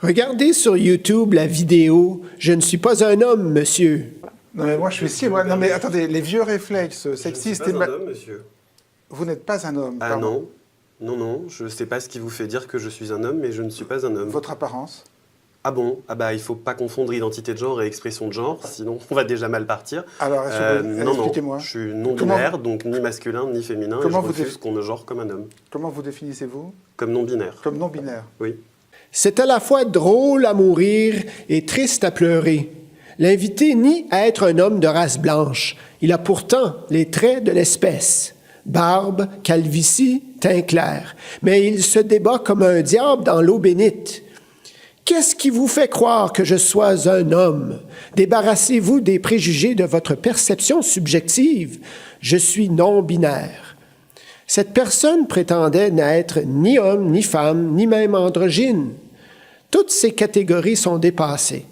Regardez sur YouTube la vidéo « Je ne suis pas un homme, monsieur ». Non mais moi je suis ici, moi. Non mais attendez, les vieux réflexes sexistes... Je ne suis pas un homme, monsieur. Vous n'êtes pas un homme, Ah pardon. non, je ne sais pas ce qui vous fait dire que je suis un homme, mais je ne suis pas un homme. Votre apparence? Ah bon? Ah bah il faut pas confondre identité de genre et expression de genre, sinon on va déjà mal partir. Alors, expliquez-moi. Je suis non-binaire, donc ni masculin ni féminin, et je refuse qu'on me genre comme un homme. Comment vous définissez-vous? Comme non-binaire. Comme non-binaire? Oui. C'est à la fois drôle à mourir et triste à pleurer. L'invité nie à être un homme de race blanche. Il a pourtant les traits de l'espèce. Barbe, calvitie, teint clair. Mais il se débat comme un diable dans l'eau bénite. Qu'est-ce qui vous fait croire que je sois un homme? Débarrassez-vous des préjugés de votre perception subjective. Je suis non-binaire. Cette personne prétendait n'être ni homme, ni femme, ni même androgyne. Toutes ces catégories sont dépassées.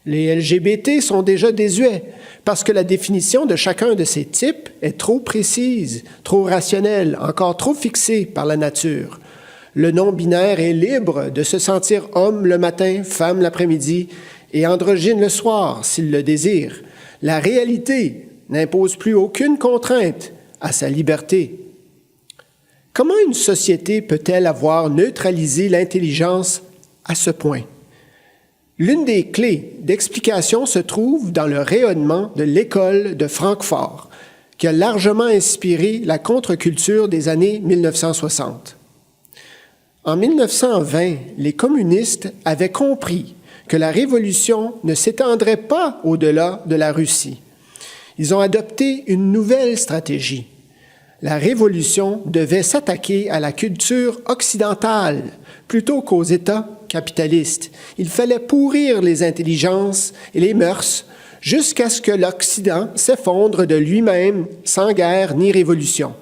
Les LGBT sont déjà désuets parce que la définition de chacun de ces types est trop précise, trop rationnelle, encore trop fixée par la nature. Le non-binaire est libre de se sentir homme le matin, femme l'après-midi et androgyne le soir s'il le désire. La réalité n'impose plus aucune contrainte à sa liberté. Comment une société peut-elle avoir neutralisé l'intelligence à ce point? L'une des clés d'explication se trouve dans le rayonnement de l'école de Francfort, qui a largement inspiré la contre-culture des années 1960. En 1920, les communistes avaient compris que la révolution ne s'étendrait pas au-delà de la Russie. Ils ont adopté une nouvelle stratégie. La révolution devait s'attaquer à la culture occidentale plutôt qu'aux États capitalistes. Il fallait pourrir les intelligences et les mœurs jusqu'à ce que l'Occident s'effondre de lui-même sans guerre ni révolution.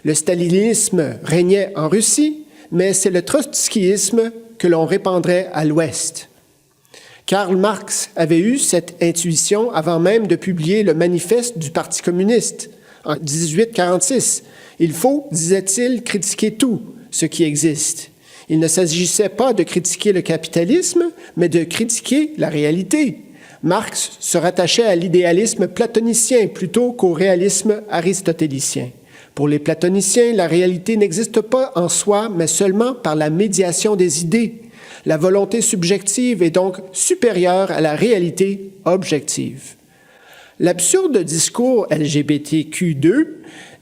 Le stalinisme régnait en Russie, mais c'est le trotskisme que l'on répandrait à l'Ouest. Karl Marx avait eu cette intuition avant même de publier le manifeste du Parti communiste en 1846. Il faut, disait-il, critiquer tout ce qui existe. Il ne s'agissait pas de critiquer le capitalisme, mais de critiquer la réalité. Marx se rattachait à l'idéalisme platonicien plutôt qu'au réalisme aristotélicien. Pour les platoniciens, la réalité n'existe pas en soi, mais seulement par la médiation des idées. La volonté subjective est donc supérieure à la réalité objective. L'absurde discours LGBTQ2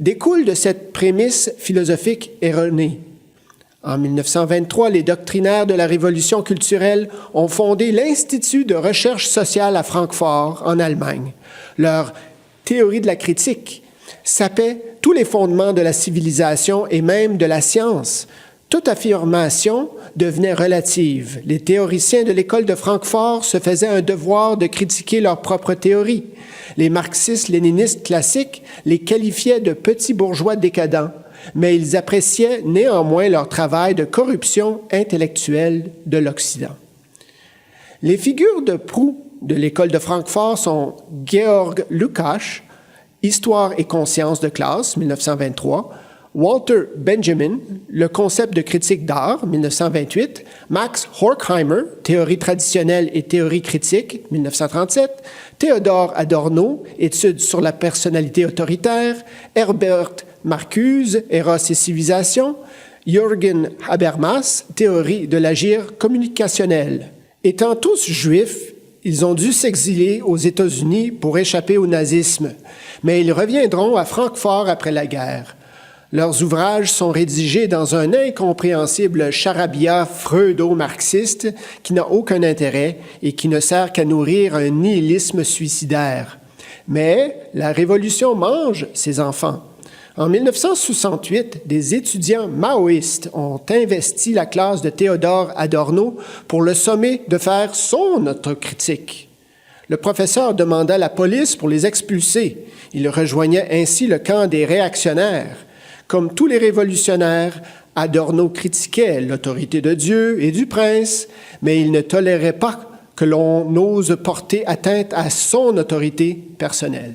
découle de cette prémisse philosophique erronée. En 1923, les doctrinaires de la Révolution culturelle ont fondé l'Institut de recherche sociale à Francfort, en Allemagne. Leur théorie de la critique sapait tous les fondements de la civilisation et même de la science. Toute affirmation devenait relative. Les théoriciens de l'école de Francfort se faisaient un devoir de critiquer leurs propres théories. Les marxistes-léninistes classiques les qualifiaient de petits bourgeois décadents, mais ils appréciaient néanmoins leur travail de corruption intellectuelle de l'Occident. Les figures de proue de l'école de Francfort sont Georg Lukács, Histoire et conscience de classe, 1923, Walter Benjamin, Le concept de critique d'art, 1928, Max Horkheimer, Théorie traditionnelle et théorie critique, 1937, Théodore Adorno, Études sur la personnalité autoritaire, Herbert Marcuse, Eros et civilisation, Jürgen Habermas, Théorie de l'agir communicationnel. Étant tous juifs, ils ont dû s'exiler aux États-Unis pour échapper au nazisme, mais ils reviendront à Francfort après la guerre. Leurs ouvrages sont rédigés dans un incompréhensible charabia freudo-marxiste qui n'a aucun intérêt et qui ne sert qu'à nourrir un nihilisme suicidaire. Mais la Révolution mange ses enfants. En 1968, des étudiants maoïstes ont investi la classe de Théodore Adorno pour le sommer de faire son autocritique. Le professeur demanda la police pour les expulser. Il rejoignait ainsi le camp des réactionnaires. Comme tous les révolutionnaires, Adorno critiquait l'autorité de Dieu et du prince, mais il ne tolérait pas que l'on ose porter atteinte à son autorité personnelle.